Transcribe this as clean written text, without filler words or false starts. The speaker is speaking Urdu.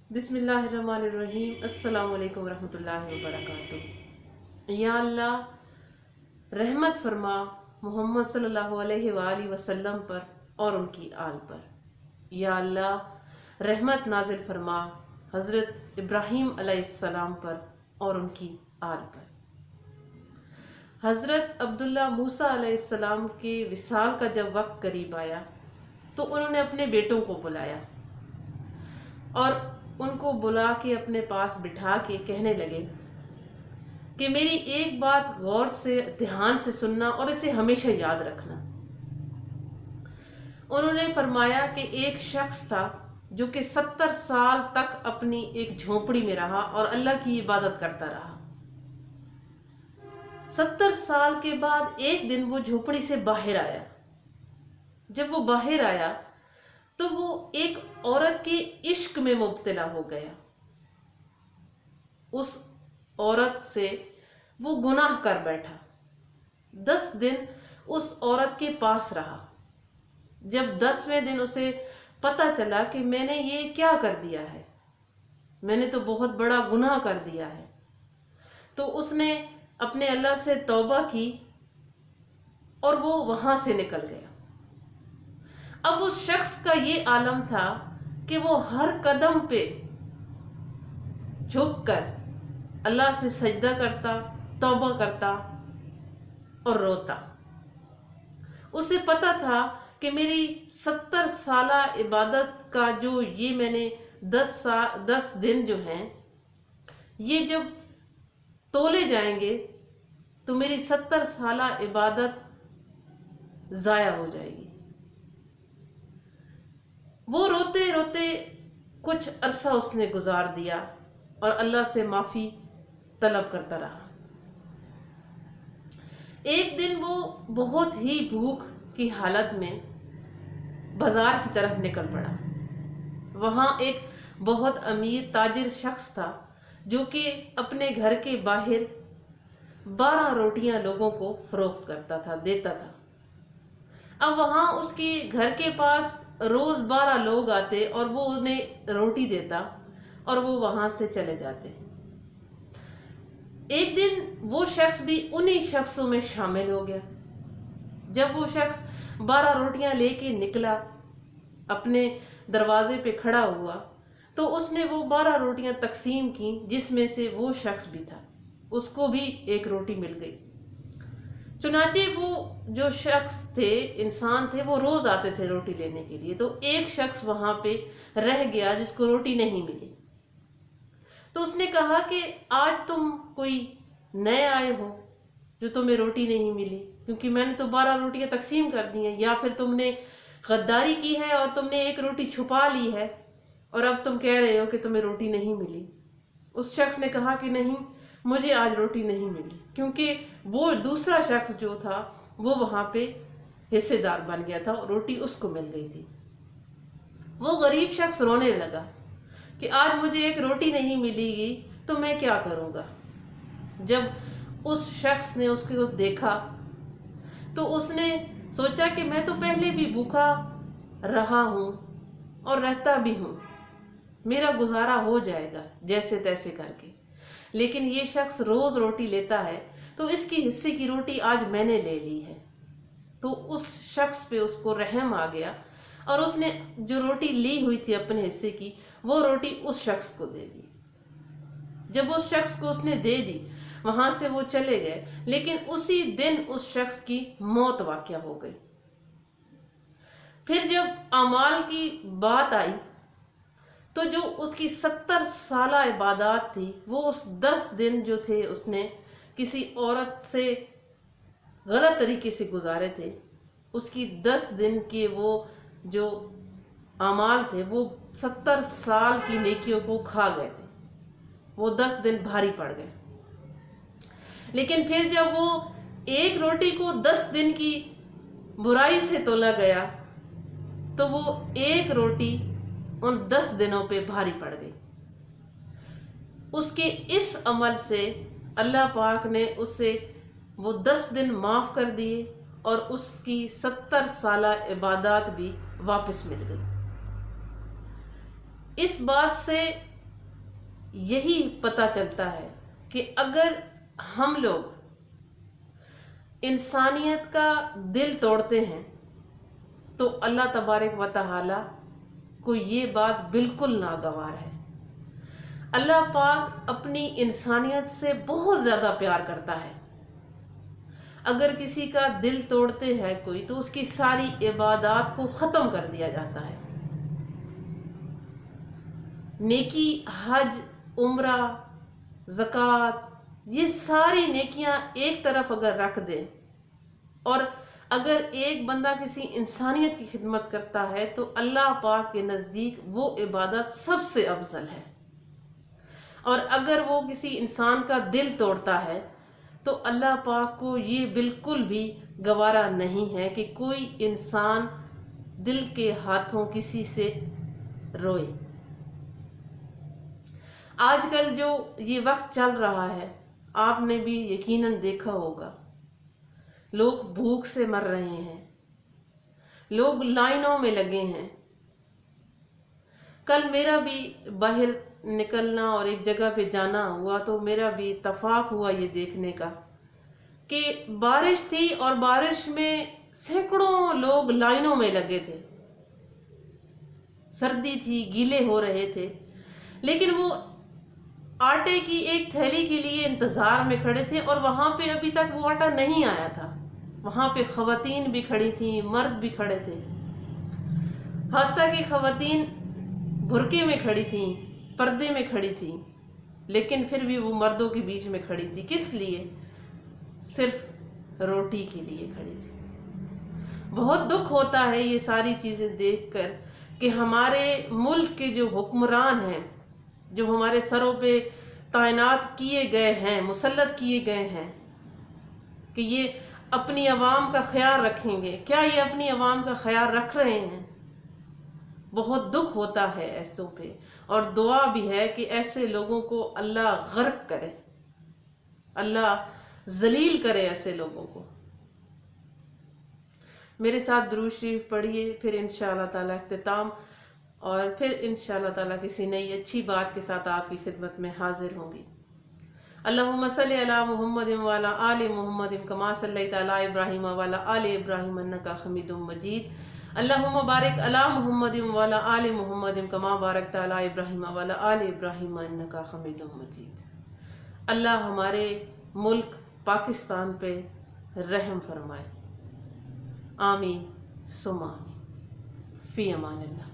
بسم اللہ الرحمن الرحیم۔ السلام علیکم ورحمۃ اللہ وبرکاتہ۔ یا اللہ رحمت فرما محمد صلی اللہ علیہ وآلہ وسلم پر اور ان کی آل پر۔ یا اللہ رحمت نازل فرما حضرت ابراہیم علیہ السلام پر اور ان کی آل پر۔ حضرت عبداللہ موسیٰ علیہ السلام کے وصال کا جب وقت قریب آیا تو انہوں نے اپنے بیٹوں کو بلایا اور ان کو بلا کے اپنے پاس بٹھا کے کہنے لگے کہ میری ایک بات غور سے دھیان سے سننا اور اسے ہمیشہ یاد رکھنا۔ انہوں نے فرمایا کہ ایک شخص تھا جو کہ 70 سال تک اپنی ایک جھونپڑی میں رہا اور اللہ کی عبادت کرتا رہا۔ 70 سال کے بعد ایک دن وہ جھونپڑی سے باہر آیا۔ جب وہ باہر آیا تو وہ ایک عورت کے عشق میں مبتلا ہو گیا۔ اس عورت سے وہ گناہ کر بیٹھا۔ 10 دن اس عورت کے پاس رہا۔ جب 10ویں دن اسے پتہ چلا کہ میں نے یہ کیا کر دیا ہے، میں نے تو بہت بڑا گناہ کر دیا ہے، تو اس نے اپنے اللہ سے توبہ کی اور وہ وہاں سے نکل گیا۔ اب اس شخص کا یہ عالم تھا کہ وہ ہر قدم پہ جھک کر اللہ سے سجدہ کرتا، توبہ کرتا اور روتا۔ اسے پتا تھا کہ میری 70 سالہ عبادت کا جو یہ میں نے 10 دن جو ہیں یہ جب تولے جائیں گے تو میری 70 سالہ عبادت ضائع ہو جائے گی۔ وہ روتے روتے کچھ عرصہ اس نے گزار دیا اور اللہ سے معافی طلب کرتا رہا۔ ایک دن وہ بہت ہی بھوک کی حالت میں بازار کی طرف نکل پڑا۔ وہاں ایک بہت امیر تاجر شخص تھا جو کہ اپنے گھر کے باہر 12 روٹیاں لوگوں کو فروخت کرتا تھا، دیتا تھا۔ اب وہاں اس کے گھر کے پاس روز 12 لوگ آتے اور وہ انہیں روٹی دیتا اور وہ وہاں سے چلے جاتے۔ ایک دن وہ شخص بھی انہی شخصوں میں شامل ہو گیا۔ جب وہ شخص 12 روٹیاں لے کے نکلا، اپنے دروازے پہ کھڑا ہوا تو اس نے وہ 12 روٹیاں تقسیم کی، جس میں سے وہ شخص بھی تھا، اس کو بھی ایک روٹی مل گئی۔ چنانچہ وہ جو شخص تھے، انسان تھے، وہ روز آتے تھے روٹی لینے کے لیے، تو ایک شخص وہاں پہ رہ گیا جس کو روٹی نہیں ملی۔ تو اس نے کہا کہ آج تم کوئی نئے آئے ہو جو تمہیں روٹی نہیں ملی، کیونکہ میں نے تو 12 روٹیاں تقسیم کر دی ہیں، یا پھر تم نے غداری کی ہے اور تم نے ایک روٹی چھپا لی ہے اور اب تم کہہ رہے ہو کہ تمہیں روٹی نہیں ملی۔ اس شخص نے کہا کہ نہیں، مجھے آج روٹی نہیں ملی، کیونکہ وہ دوسرا شخص جو تھا وہ وہاں پہ حصے دار بن گیا تھا اور روٹی اس کو مل گئی تھی۔ وہ غریب شخص رونے لگا کہ آج مجھے ایک روٹی نہیں ملی گی تو میں کیا کروں گا۔ جب اس شخص نے اس کو دیکھا تو اس نے سوچا کہ میں تو پہلے بھی بھوکا رہا ہوں اور رہتا بھی ہوں، میرا گزارا ہو جائے گا جیسے تیسے کر کے، لیکن یہ شخص روز روٹی لیتا ہے تو اس کی حصے کی روٹی آج میں نے لے لی ہے۔ تو اس شخص پہ اس کو رحم آ گیا اور اس نے جو روٹی لی ہوئی تھی اپنے حصے کی، وہ روٹی اس شخص کو دے دی۔ جب اس شخص کو اس نے دے دی، وہاں سے وہ چلے گئے، لیکن اسی دن اس شخص کی موت واقع ہو گئی۔ پھر جب اعمال کی بات آئی تو جو اس کی 70 سالہ عبادات تھی، وہ اس 10 دن جو تھے اس نے کسی عورت سے غلط طریقے سے گزارے تھے، اس کی 10 دن کے وہ جو اعمال تھے وہ 70 سال کی نیکیوں کو کھا گئے تھے۔ وہ 10 دن بھاری پڑ گئے۔ لیکن پھر جب وہ ایک روٹی کو 10 دن کی برائی سے تولا گیا تو وہ ایک روٹی ان 10 دنوں پہ بھاری پڑ گئی۔ اس کے اس عمل سے اللہ پاک نے اسے وہ 10 دن معاف کر دیے اور اس کی 70 سالہ عبادات بھی واپس مل گئی۔ اس بات سے یہی پتہ چلتا ہے کہ اگر ہم لوگ انسانیت کا دل توڑتے ہیں تو اللہ تبارک و تعالی کو یہ بات بالکل ناگوار ہے۔ اللہ پاک اپنی انسانیت سے بہت زیادہ پیار کرتا ہے۔ اگر کسی کا دل توڑتے ہیں کوئی تو اس کی ساری عبادات کو ختم کر دیا جاتا ہے۔ نیکی، حج، عمرہ، زکوٰۃ، یہ ساری نیکیاں ایک طرف اگر رکھ دیں اور اگر ایک بندہ کسی انسانیت کی خدمت کرتا ہے تو اللہ پاک کے نزدیک وہ عبادت سب سے افضل ہے۔ اور اگر وہ کسی انسان کا دل توڑتا ہے تو اللہ پاک کو یہ بالکل بھی گوارا نہیں ہے کہ کوئی انسان دل کے ہاتھوں کسی سے روئے۔ آج کل جو یہ وقت چل رہا ہے آپ نے بھی یقیناً دیکھا ہوگا، لوگ بھوک سے مر رہے ہیں، لوگ لائنوں میں لگے ہیں۔ کل میرا بھی باہر نکلنا اور ایک جگہ پہ جانا ہوا تو میرا بھی اتفاق ہوا یہ دیکھنے کا کہ بارش تھی اور بارش میں سینکڑوں لوگ لائنوں میں لگے تھے، سردی تھی، گیلے ہو رہے تھے، لیکن وہ آٹے کی ایک تھیلی کے لیے انتظار میں کھڑے تھے اور وہاں پہ ابھی تک وہ آٹا نہیں آیا تھا۔ وہاں پہ خواتین بھی کھڑی تھیں، مرد بھی کھڑے تھے، حتیٰ کہ خواتین برقعے میں کھڑی تھیں، پردے میں کھڑی تھیں، لیکن پھر بھی وہ مردوں کے بیچ میں کھڑی تھی۔ کس لیے؟ صرف روٹی کے لیے کھڑی تھی۔ بہت دکھ ہوتا ہے یہ ساری چیزیں دیکھ کر کہ ہمارے ملک کے جو حکمران ہیں، جو ہمارے سروں پہ تعینات کیے گئے ہیں، مسلط کیے گئے ہیں، کہ یہ اپنی عوام کا خیال رکھیں گے، کیا یہ اپنی عوام کا خیال رکھ رہے ہیں؟ بہت دکھ ہوتا ہے ایسوں پہ، اور دعا بھی ہے کہ ایسے لوگوں کو اللہ غرق کرے، اللہ ذلیل کرے ایسے لوگوں کو۔ میرے ساتھ درود شریف پڑھیے، پھر انشاءاللہ تعالی اختتام، اور پھر انشاءاللہ تعالی کسی نئی اچھی بات کے ساتھ آپ کی خدمت میں حاضر ہوں گی۔ اللہم صلی علی محمد وعلی آل محمد کما صلیت علی ابراہیم وعلی آل ابراہیم انک حمید مجید۔ اللہم بارک علی محمد وعلی آل محمد کما بارکت علی ابراہیم وعلی آل ابراہیم انک حمید مجید۔ اللہ ہمارے ملک پاکستان پہ رحم فرمائے، آمین ثم آمین۔ فی امان اللہ۔